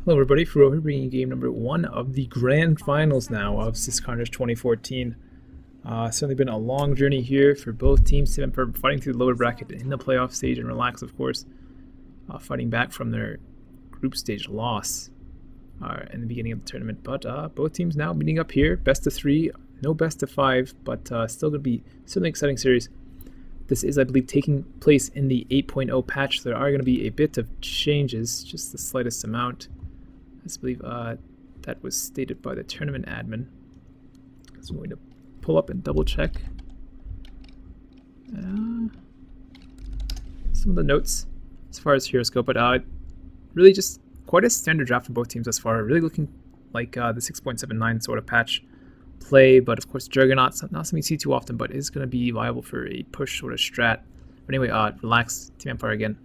Hello everybody, Frouwo here bringing you game number 1 of the grand finals now of CIS Carnage 2014. Certainly been a long journey here for both teams. Team Emperor fighting through the lower bracket in the playoff stage, and Relax, of course, fighting back from their group stage loss in the beginning of the tournament. But both teams now meeting up here, best of 3, no best of 5, but still going to be certainly exciting series. This is, I believe, taking place in the 8.0 patch. There are going to be a bit of changes, just the slightest amount. I believe that was stated by the tournament admin. So I'm going to pull up and double check some of the notes as far as heroes go, but really just quite a standard draft for both teams thus far. Really looking like the 6.79 sort of patch play, but of course Juggernaut's not something you see too often, but is going to be viable for a push sort of strat. But anyway, Relax, Team Empire again.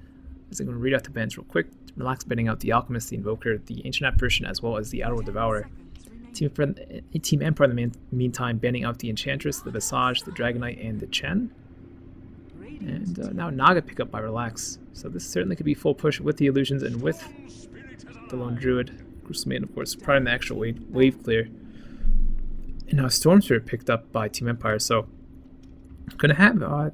I'm going to read out the bans real quick. Relax banning out the Alchemist, the Invoker, the Ancient Apparition, as well as the Outer Devourer. Team Empire in the meantime banning out the Enchantress, the Visage, the Dragonite, and the Chen. And now Naga pick up by Relax. So this certainly could be full push with the Illusions and with the Lone Druid. Crucial Maiden, of course, prior in the actual wave clear. And now Storm Spirit picked up by Team Empire. So going to have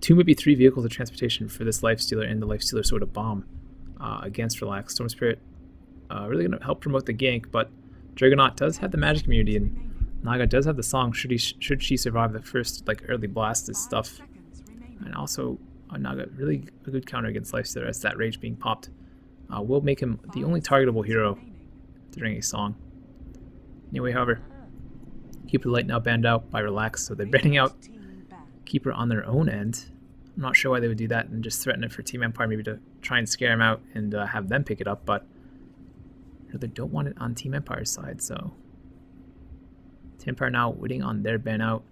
2, maybe 3 vehicles of transportation for this Lifestealer and the Lifestealer sort of bomb against Relax. Storm Spirit really going to help promote the gank, but Juggernaut does have the magic immunity, and Naga does have the song should she survive the first early blast and stuff. And also Naga really a good counter against Lifestealer, as that rage being popped will make him the only targetable hero during a song. Anyway, however, Keeper Light now banned out by Relax, so they're banning out Keeper on their own end. I'm not sure why they would do that and just threaten it for Team Empire, maybe to try and scare him out and have them pick it up, but they don't want it on Team Empire's side, so Team Empire now waiting on their ban out.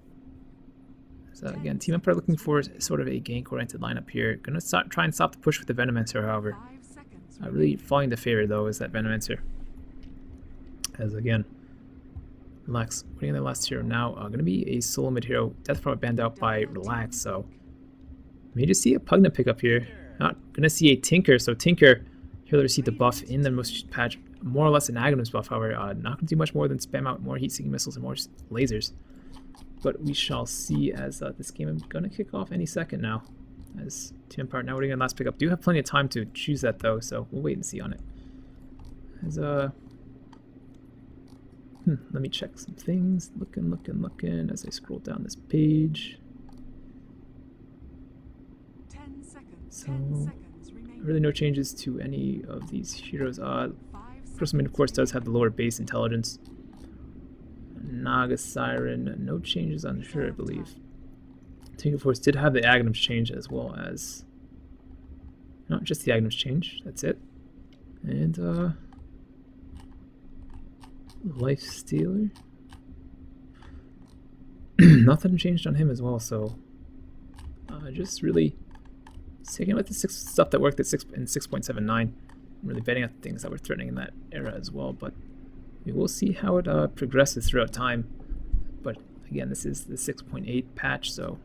So again, Team Empire looking for sort of a gank-oriented lineup here. Gonna try and stop the push with the Venomancer, however. Really falling the favor, though, is that Venomancer. As again, Relax waiting on their last hero now. Going to be a solo mid hero. Death Prophet banned out by Relax, so may just see a Pugna pick up here. Not going to see a Tinker, so Tinker he'll receive the buff in the most patch, more or less an Aghanim buff. However, not going to do much more than spam out more heat-seeking missiles and more lasers. But we shall see as this game is going to kick off any second now. As Team Empire now waiting on last pickup. Do have plenty of time to choose that though, so we'll wait and see on it. As let me check some things. Looking as I scroll down this page. So, really no changes to any of these heroes. Crucial Maiden, of course, does have the lower base intelligence. Naga Siren, no changes on her, I believe. Tinker Force did have the Aghanims change as well as... Not just the Aghanims change, that's it. And, Lifestealer. Nothing changed on him as well, so just really taking out the stuff that worked at 6.79, really betting on things that were threatening in that era as well. But we will see how it progresses throughout time. But again, this is the 6.8 patch, so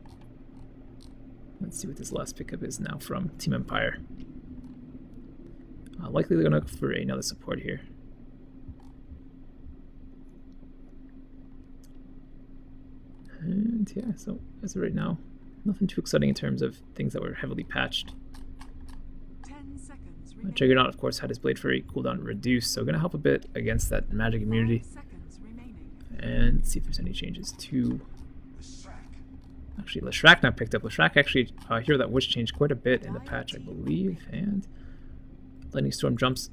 let's see what this last pickup is now from Team Empire. Likely they're going to look for another support here. And yeah, so as of right now, nothing too exciting in terms of things that were heavily patched. Juggernaut, of course, had his Blade Fury cooldown reduced, so going to help a bit against that magic immunity. And let's see if there's any changes to... Actually, Leshrac now picked up. Leshrac actually a hero that was changed quite a bit in the patch, I believe. And Lightning Storm jumps.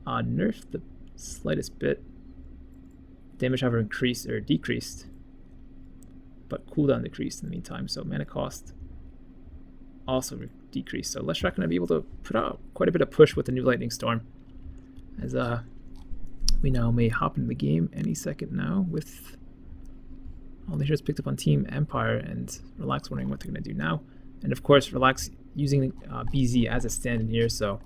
Nerfed the slightest bit. Damage, however, increased or decreased, but cooldown decreased in the meantime. So mana cost also decreased. So Leshrac going to be able to put out quite a bit of push with the new Lightning Storm. As we now may hop into the game any second now with all the heroes picked up on Team Empire, and Relax wondering what they're going to do now. And of course, Relax using BZ as a stand-in here, so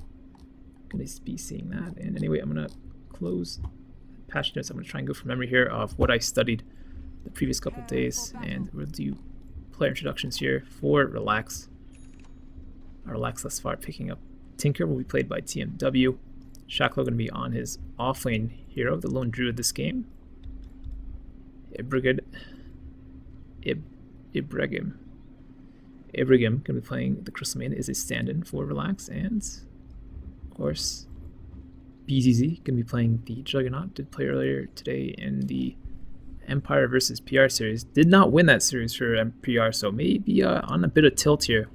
going to be seeing that. And anyway, I'm going to close patch notes. I'm going to try and go from memory here of what I studied the previous couple of days, and we'll do player introductions here for Relax. Relax thus far picking up Tinker will be played by TMW. Shacklo going to be on his offlane hero, the lone druid this game. Ibrahim going to be playing the Crystal Maiden is a stand-in for Relax, and of course BZZ going to be playing the Juggernaut. Did play earlier today in the Empire versus PR series. Did not win that series for PR, so maybe on a bit of tilt here.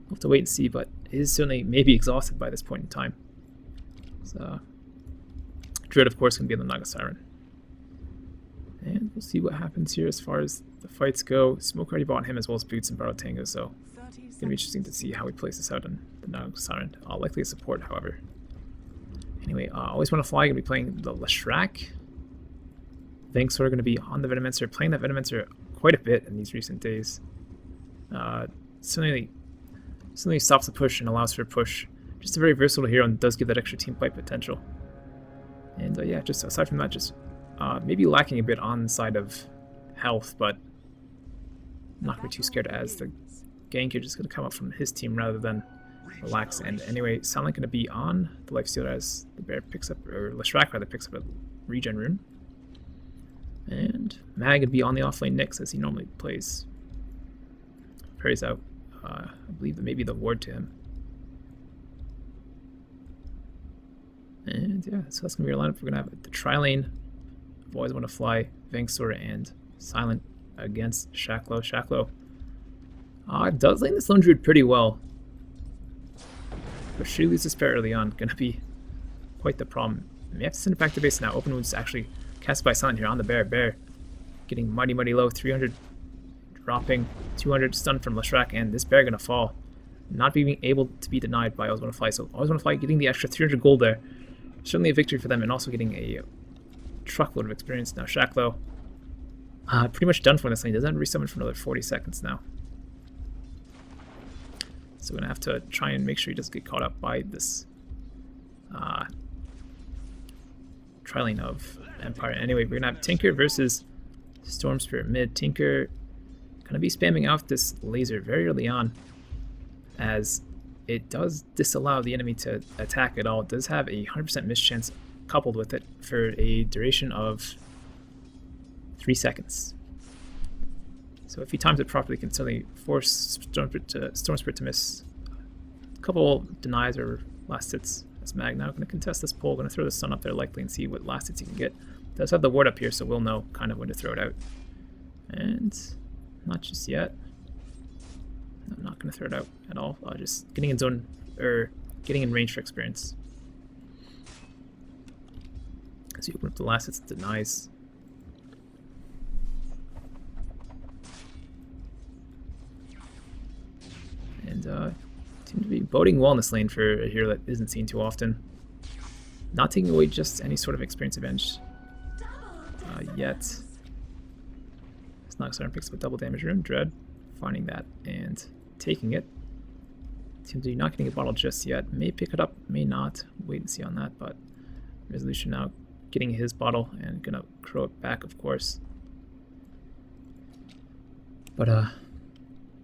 We'll have to wait and see, but is certainly maybe exhausted by this point in time. So Dread, of course, going to be on the Naga Siren. And we'll see what happens here as far as the fights go. Smoke already bought him as well as Boots and Barrow Tango, so it's going to be interesting to see how he plays this out on the Naga Siren. Likely a support, however. Anyway, Always Want to Fly going to be playing the Leshrac. Vengsor going to be on the Venomancer, playing that Venomancer quite a bit in these recent days. Certainly stops the push and allows for a push. Just a very versatile hero and does give that extra team fight potential. And yeah, just aside from that, just maybe lacking a bit on the side of health, but not going to be too scared as the gank is just going to come up from his team rather than Relax. And anyway, Silent going to be on the Lifestealer as the bear picks up, or Leshrac rather picks up a regen rune. And Mag would be on the offlane Nyx as he normally plays. Praise out, I believe that maybe the ward to him. And yeah, so that's going to be our lineup. We're going to have the Tri-Lane, Always Want to Fly, Vengsor, and Silent against Shacklo. Shacklo does lane this Lone Druid pretty well. But should he lose this pair early on, going to be quite the problem. We have to send it back to base now. Open Wounds actually cast by Silent here on the bear. Bear getting mighty low, 300 dropping, 200 stun from Leshrac, and this bear going to fall. Not being able to be denied by Always Want to Fly. So Always Want to Fly getting the extra 300 gold there. Certainly a victory for them, and also getting a truckload of experience now. Shacklo pretty much done for this lane. Doesn't have to resummon for another 40 seconds now. So we're going to have to try and make sure he doesn't get caught up by this Tri-Lane of Empire. Anyway, we're going to have Tinker versus Storm Spirit mid. Tinker going to be spamming out this laser very early on, as it does disallow the enemy to attack at all. It does have a 100% miss chance coupled with it for a duration of 3 seconds. So if he times it properly, he can certainly force Storm Spirit to miss a couple denies or last hits. As Mag now going to contest this pull, going to throw the sun up there likely and see what last hits he can get. Does have the ward up here, so we'll know kind of when to throw it out. And not just yet. I'm not going to throw it out at all. Just getting in zone, or getting in range for experience. As you open up the last hits, it denies. And seem to be boding well in this lane for a hero that isn't seen too often. Not taking away just any sort of experience advantage yet. Siren picks up a double damage rune. Dread finding that and taking it. Seems to be not getting a bottle just yet. May pick it up, may not. Wait and see on that, but Resolution now getting his bottle and gonna crow it back, of course. But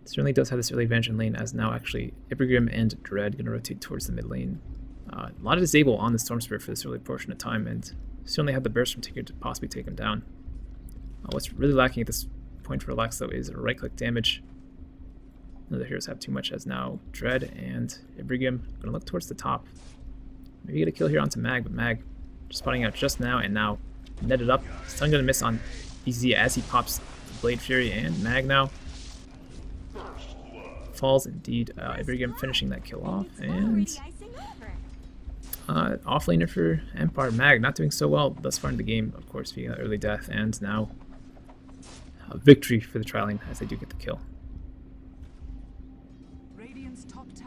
certainly does have this early advantage in lane, as now actually Ibrahim and Dread gonna rotate towards the mid lane. A lot of disable on the Storm Spirit for this early portion of time, and certainly have the burst from Tinker to possibly take him down. What's really lacking at this point for Relax though is right click damage. None of the heroes have too much, as now Dread and Ibrahim gonna look towards the top. Maybe get a kill here onto Mag, but Mag just spotting out just now, and now netted up. Stun gonna miss on BZ as he pops the Blade Fury, and Mag now falls indeed. Ibrahim finishing that kill off, and offlaner for Empire. Mag not doing so well thus far in the game, of course, being an early death, and now a victory for the Tri-Lane as they do get the kill.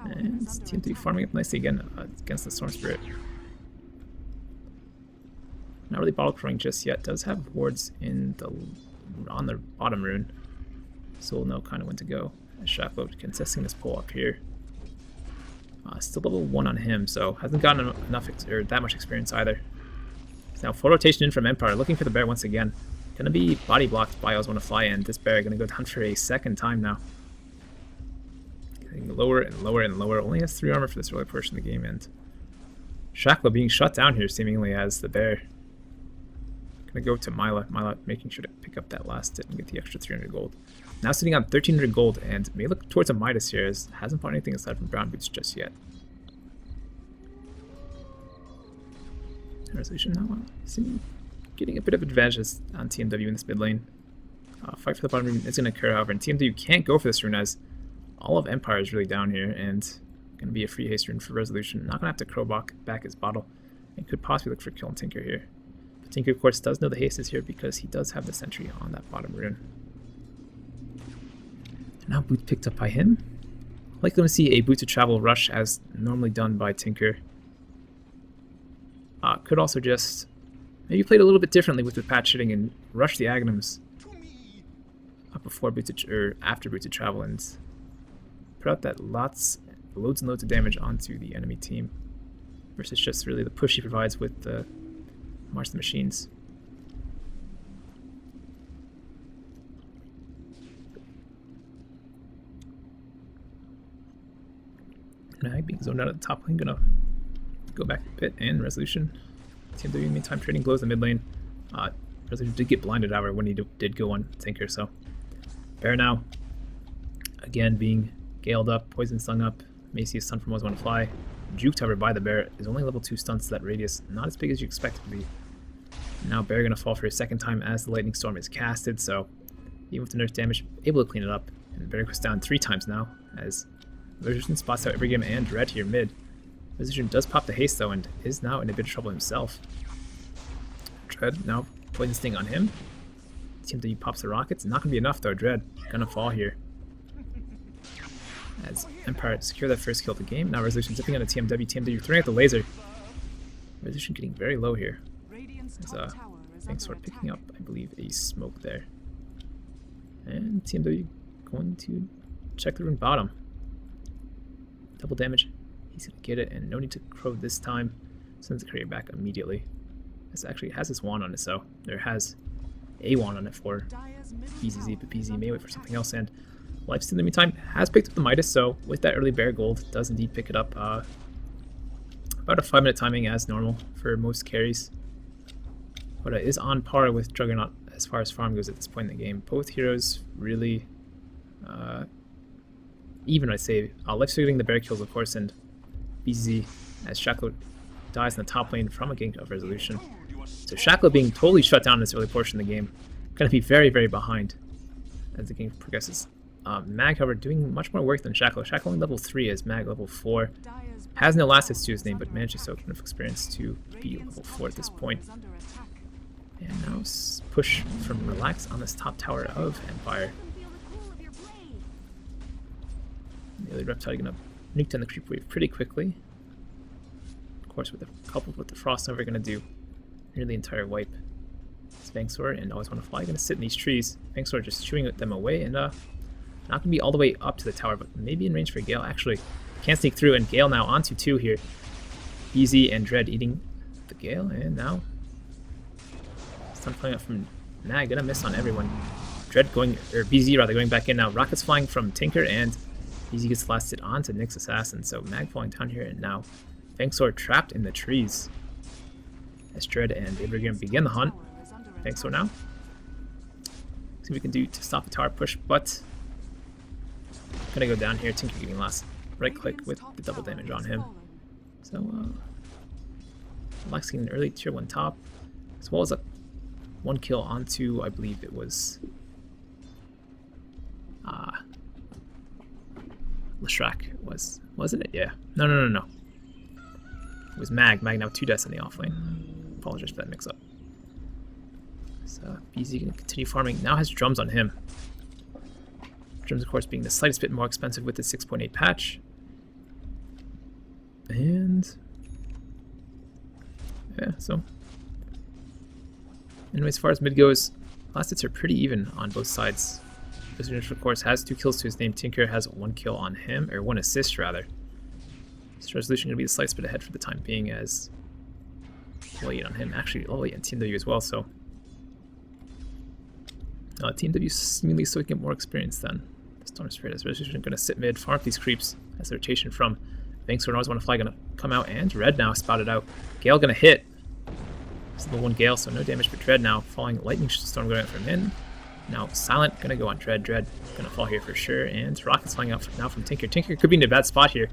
And TM3 farming up nicely again against the Storm Spirit. Not really bottle crowing just yet. Does have wards in on the bottom rune, so we'll know kind of when to go. Shacklo contesting this pull up here. Still level 1 on him, so hasn't gotten enough or that much experience either. Now full rotation in from Empire, looking for the bear once again. Gonna be body blocked by Always Want to Fly, and this bear gonna go down for a second time now. getting lower and lower and lower. Only has 3 armor for this early portion of the game, and Shakla being shut down here seemingly as the bear. Gonna go to Mila. Mila making sure to pick up that last hit and get the extra 300 gold. Now sitting on 1300 gold and may look towards a Midas here as hasn't bought anything aside from brown boots just yet. Resolution now getting a bit of advantages on TMW in this mid lane. Fight for the bottom rune is going to occur, however, and TMW can't go for this rune as all of Empire is really down here and going to be a free haste rune for Resolution. Not going to have to crow back his bottle and could possibly look for kill on Tinker here. But Tinker, of course, does know the haste is here because he does have the sentry on that bottom rune. Now boot picked up by him. Likely to see a boot to travel rush as normally done by Tinker. Could also just maybe played a little bit differently with the patch hitting and rush the Aghanims before or after boot to travel and put out that loads and loads of damage onto the enemy team versus just really the push he provides with the March the Machines. Mag being zoned out at the top lane, gonna go back to pit and Resolution. TMW in the meantime trading blows in the mid lane. Resolution did get blinded however when he did go on Tinker, so Bear now again being galed up, poison stung up, may see a stun from Always Wanna Fly. Juked however by the Bear is only level 2 stuns to that radius, not as big as you expect it to be. Now Bear gonna fall for a second time as the Lightning Storm is casted, so even with the nerf damage, able to clean it up. And Bear goes down 3 times now as Resolution spots out every game and Dread here mid. Resolution does pop the haste though and is now in a bit of trouble himself. Dread now poison sting on him. TMW pops the rockets. Not gonna be enough though. Dread gonna fall here. As Empire secure that first kill of the game. Now Resolution zipping on a TMW. TMW throwing out the laser. Resolution getting very low here. As things sort of picking up, I believe, a smoke there. And TMW going to check the rune bottom. Double damage. He's going to get it, and no need to crow this time. Sends the courier back immediately. This actually has his wand on it, so there has a wand on it for BZZ, but BZ may wait for something else. And Lifesteal in the meantime has picked up the Midas, so with that early Bear Gold, does indeed pick it up. About a 5-minute timing as normal for most carries. But it is on par with Juggernaut as far as farm goes at this point in the game. Both heroes really even, I'd say. Lifesteal getting the Bear kills, of course, and BZ as Shackle dies in the top lane from a gank of Resolution. So Shackle being totally shut down in this early portion of the game. Going to be very, very behind as the game progresses. Mag, however, doing much more work than Shackle. Shackle only level 3 as Mag level 4. Has no last hits to his name, but managed to soak enough experience to be level 4 at this point. And now push from Relax on this top tower of Empire. The early Reptile going to nuke down the creep wave pretty quickly. Of course, coupled with the Frost Nova, going to do nearly entire wipe. Vangsor and Always Wanna Fly going to sit in these trees. Vangsor just chewing them away and not going to be all the way up to the tower, but maybe in range for Gale. Actually, can't sneak through, and Gale now onto 2 here. Easy and Dread eating the Gale, and now stun playing up from Nag, gonna miss on everyone. Dread going, or BZ rather, going back in now. Rockets flying from Tinker, and BZ gets blasted onto Nyx Assassin, so Mag falling down here, and now Vangsor trapped in the trees. As Dread and Abraham begin the hunt. Vangsor now. See what we can do to stop the tower push, but gonna go down here. Tinker getting last right click with the double damage on him. So Relax getting an early tier 1 top, as well as a 1 kill onto, I believe it was Leshrac wasn't it? Yeah. No. It was Mag. Mag now 2 deaths in the offlane. Apologize for that mix up. So BZ gonna continue farming. Now has drums on him. Drums, of course, being the slightest bit more expensive with the 6.8 patch. And yeah, so anyway, as far as mid goes, last hits are pretty even on both sides. Resolution, of course, has 2 kills to his name. Tinker has 1 kill on him, or 1 assist rather. So Resolution going to be the slightest bit ahead for the time being, as level 8 on him. Actually, level 8 on TMW as well, so TMW seemingly soaking up more experience than the Storm Spirit as Resolution going to sit mid, farm up these creeps as the rotation from Banks or Always Want to Fly going to come out, and Red now spotted out. Gale going to hit. It's level 1 Gale, so no damage for Dread now. Falling Lightning Storm going out from him. Now Silent going to go on Dread. Dread going to fall here for sure, and Rocket's flying out now from Tinker. Tinker could be in a bad spot here.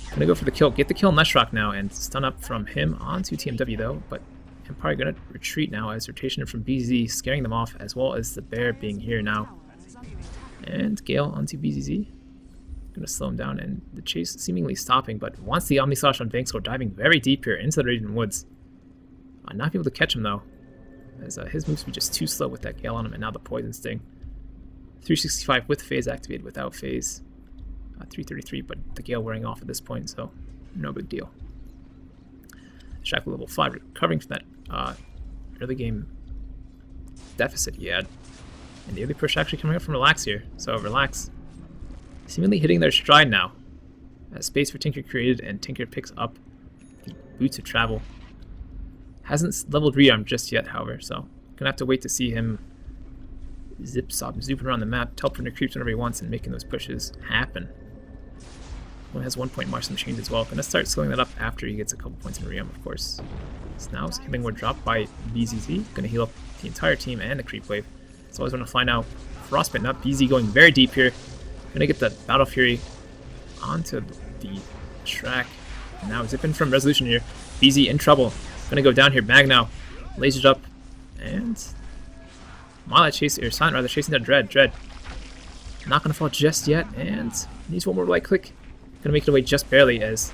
Going to go for the kill. Get the kill on Neshrock now, and stun up from him onto TMW though, but Empire going to retreat now as rotation from BZZ scaring them off, as well as the bear being here now. And Gale onto BZZ. Going to slow him down, and the chase seemingly stopping, but wants the Omni Slash on Bankscore, diving very deep here into the Radiant Woods. Not be able to catch him though, as his moves be just too slow with that Gale on him, and now the Poison Sting. 365 with phase activated, without phase. 333, but the Gale wearing off at this point, so no big deal. Shackle level 5, recovering from that early game deficit he had. And the early push actually coming up from Relax here, so Relax seemingly hitting their stride now. As space for Tinker created, and Tinker picks up the Boots of Travel. Hasn't leveled Rearm just yet, however, so gonna have to wait to see him zooping around the map, teleporting the creeps whenever he wants, and making those pushes happen. One has 1 point Marksman Chains as well. Gonna start slowing that up after he gets a couple points in Rearm, of course. So now healing ward dropped by BZZ. Gonna heal up the entire team and the creep wave. So always want to find out Frostbite, not BZ going very deep here. Gonna get the Battle Fury onto the track. Now zipping from Resolution here. BZ in trouble. Gonna go down here. Mag now. Lasers up. And Mala chasing, or Silent rather, chasing down Dread. Dread not gonna fall just yet, and needs one more right click. Gonna make it away just barely as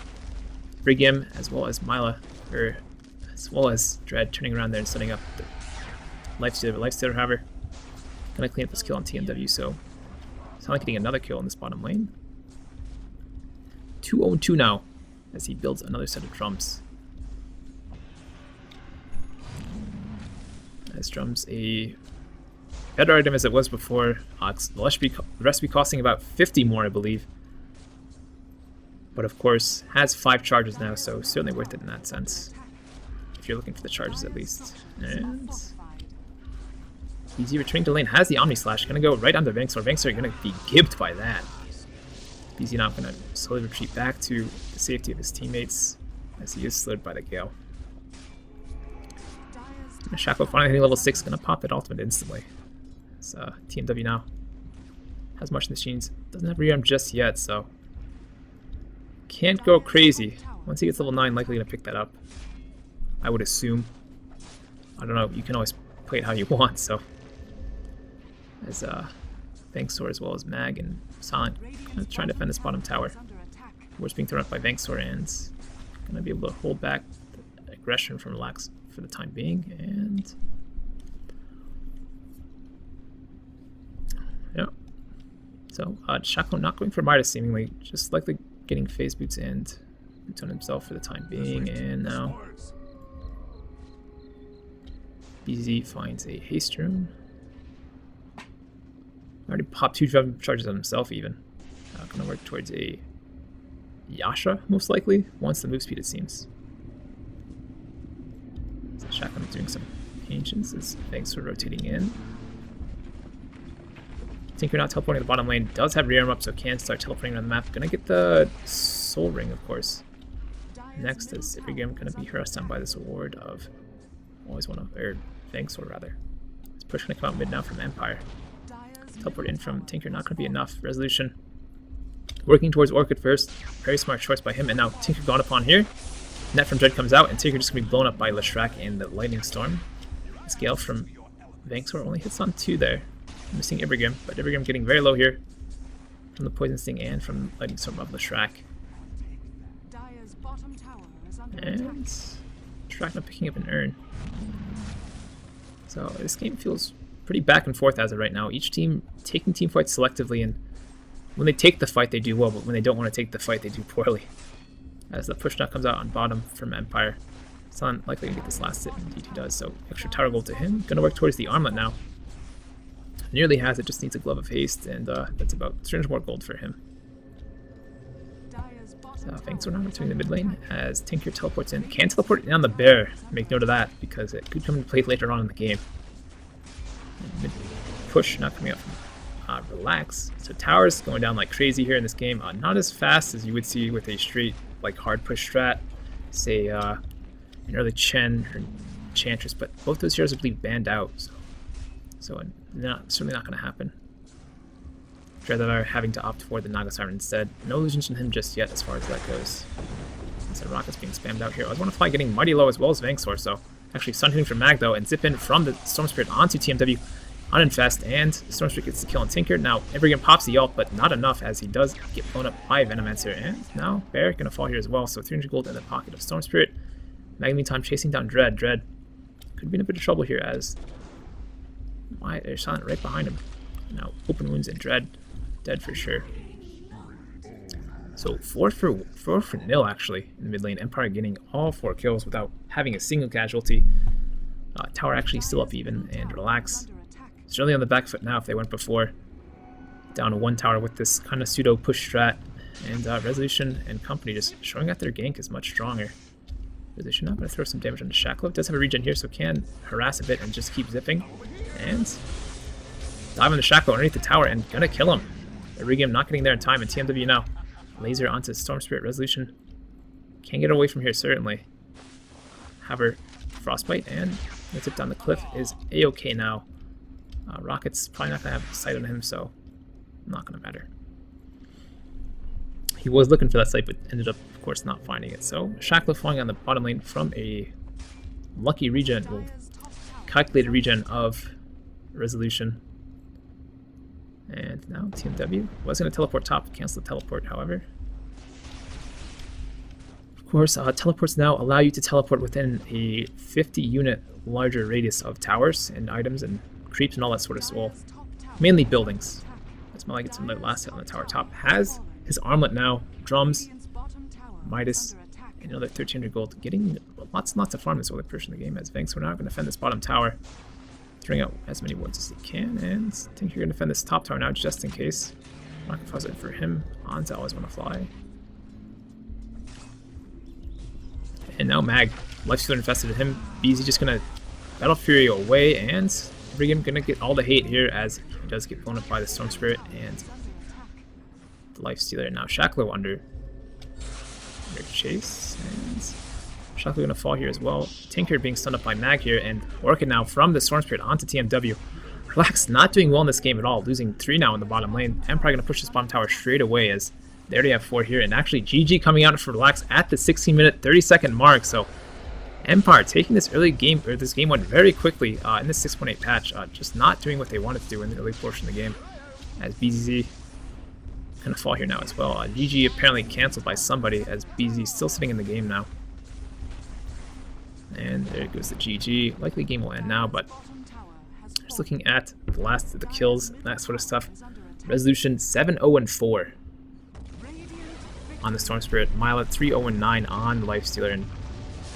Brigham as well as Mila, or as well as Dread turning around there and setting up the Lifestealer, however. Gonna clean up this kill on TMW, so it's not like getting another kill in this bottom lane. 2-0-2 now as he builds another set of drums. As drums a better item as it was before. The recipe costing about 50 more, I believe. But of course, has 5 charges now, so certainly worth it in that sense. If you're looking for the charges at least. And BZ returning to lane, has the Omni Slash, gonna go right under Vanksor. Vanksor gonna be gibbed by that. BZ now gonna slowly retreat back to the safety of his teammates as he is slowed by the Gale. Shackle finally hitting level 6, gonna pop that ultimate instantly. It's TMW now. Has Martian Machines, doesn't have rearm just yet, so can't go crazy. Once he gets level 9, likely gonna pick that up, I would assume. I don't know, you can always play it how you want, so. As Vanksor as well as Mag and Silent trying to defend this bottom tower. Ward's being thrown up by Vanksor and gonna be able to hold back the aggression from Relax for the time being, and yeah. So Shackle not going for Midas seemingly, just likely getting phase boots and boots on himself for the time being, and now BZ finds a haste rune. Already popped 2 charges on himself even. Gonna work towards a Yasha most likely, once the move speed it seems. So Shackle is doing some ancients as Vanksor rotating in. Tinker not teleporting to the bottom lane, does have rearm up, so can start teleporting around the map. Gonna get the soul ring, of course. Next is Ibrahim gonna be harassed down by this award of Vanksor rather. This push gonna come out mid now from Empire. Teleport in from Tinker, not gonna be enough. Resolution working towards Orchid first. Very smart choice by him, and now Tinker gone upon here. Net from Dread comes out, and Tinker just gonna be blown up by Leshrac in the Lightning Storm. Scale from Vanksor only hits on 2 there. Missing Ibrahim, but Ibrahim getting very low here from the Poison Sting and from Lightning Storm of Leshrac. And Leshrac not picking up an urn. So this game feels pretty back and forth as of right now. Each team taking team fights selectively, and when they take the fight they do well, but when they don't want to take the fight they do poorly. As the push now comes out on bottom from Empire. It's not likely to get this last hit, indeed he does, so extra tower gold to him. Gonna work towards the armlet now. Nearly has it, just needs a glove of haste, and that's about 300 more gold for him. So Vanksor now entering the mid lane as Tinker teleports in. Can teleport in on the bear, make note of that, because it could come into play later on in the game. Mid push not coming up from Relax. So towers going down like crazy here in this game. Not as fast as you would see with a straight like hard push strat, say an early Chen or Enchantress, but both those heroes are being banned out. So certainly not going to happen. I'd rather having to opt for the Naga Siren instead. No illusions from him just yet as far as that goes. Instead, Rocket's being spammed out here. I want to fly getting mighty low as well as Vangsor, so actually stun hitting from Mag though, and zip in from the Storm Spirit onto TMW on Infest, and Storm Spirit gets the kill on Tinker. Now Evergreen pops the ult, but not enough as he does get blown up by Venomancer, and now Bear gonna fall here as well, so 300 gold in the pocket of Storm Spirit. Mag in the meantime chasing down Dread. Dread could be in a bit of trouble here as they're silent right behind him. Now open wounds and Dread dead for sure. So 4 for nil actually in the mid lane. Empire getting all 4 kills without having a single casualty. Tower actually still up even, and Relax certainly on the back foot now if they went before. Down to 1 tower with this kind of pseudo push strat, and Resolution and company just showing that their gank is much stronger. Resolution not going to throw some damage on the Shackle. Does have a regen here, so can harass a bit and just keep zipping. And dive on the Shackle underneath the tower and gonna kill him. Origam not getting there in time, and TMW now. Laser onto Storm Spirit. Resolution can't get away from here certainly. Have her Frostbite, and the tip down the cliff is a-okay now. Rocket's probably not going to have sight on him, so not going to matter. He was looking for that sight, but ended up, of course, not finding it. So Shackle falling on the bottom lane from a lucky regen, well, calculated regen of Resolution. And now TMW was going to teleport top, cancel the teleport, however. Of course, teleports now allow you to teleport within a 50 unit larger radius of towers and items and creeps and all that sort of stuff. Well, mainly buildings. That's more like it's the last hit on the tower top. Has his armlet now, drums, Midas, and another 1300 gold. Getting lots and lots of farm this early portion of the game as Vanks. We're now going to defend this bottom tower, throwing out as many wards as he can, and I think you're going to defend this top tower now just in case. Rocket fuzz it for him. Ons always want to fly. And now Mag, Lifestealer infested at him. BZ just going to Battle Fury away, and Brigham going to get all the hate here as he does get blown up by the Storm Spirit and the Lifestealer. Now Shackler under chase, and Shackler going to fall here as well. Tinker being stunned up by Mag here, and Orchid now from the Storm Spirit onto TMW. Relax not doing well in this game at all, losing 3 now in the bottom lane. Empire going to push this bottom tower straight away as they already have 4 here, and actually GG coming out for Relax at the 16-minute 30-second mark. So Empire taking this early game, or this game 1 very quickly in this 6.8 patch, just not doing what they wanted to do in the early portion of the game. As BZZ going to fall here now as well. GG apparently canceled by somebody as BZ still sitting in the game now. And there goes the GG. Likely game will end now, but just looking at the last of the kills, that sort of stuff. Resolution 7-0-4 on the Storm Spirit. Mila 3-0-9 on the Lifestealer, and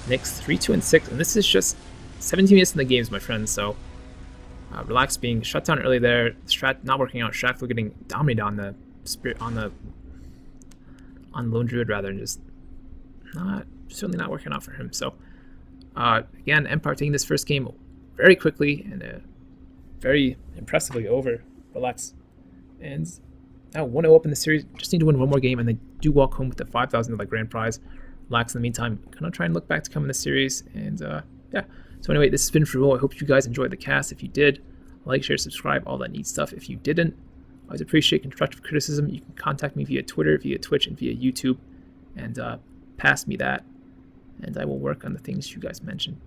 Nyx 3-2-6. And this is just 17 minutes in the games, my friends. So Relax being shut down early there. Strat not working out. Shackler getting dominated on the Spirit on Lone Druid rather, and just certainly not working out for him. So again, Empire taking this first game very quickly and very impressively over Relax. And now 1-0 up in the series. Just need to win one more game, and they do walk home with the $5,000 grand prize. Relax in the meantime, gonna try and look back to come in the series. And yeah. So anyway, this has been Frouwo. I hope you guys enjoyed the cast. If you did, like, share, subscribe, all that neat stuff. If you didn't, I always appreciate constructive criticism. You can contact me via Twitter, via Twitch, and via YouTube, and pass me that, and I will work on the things you guys mentioned.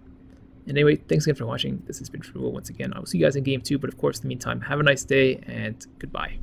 And anyway, thanks again for watching. This has been Frouwo once again. I will see you guys in game 2, but of course, in the meantime, have a nice day, and goodbye.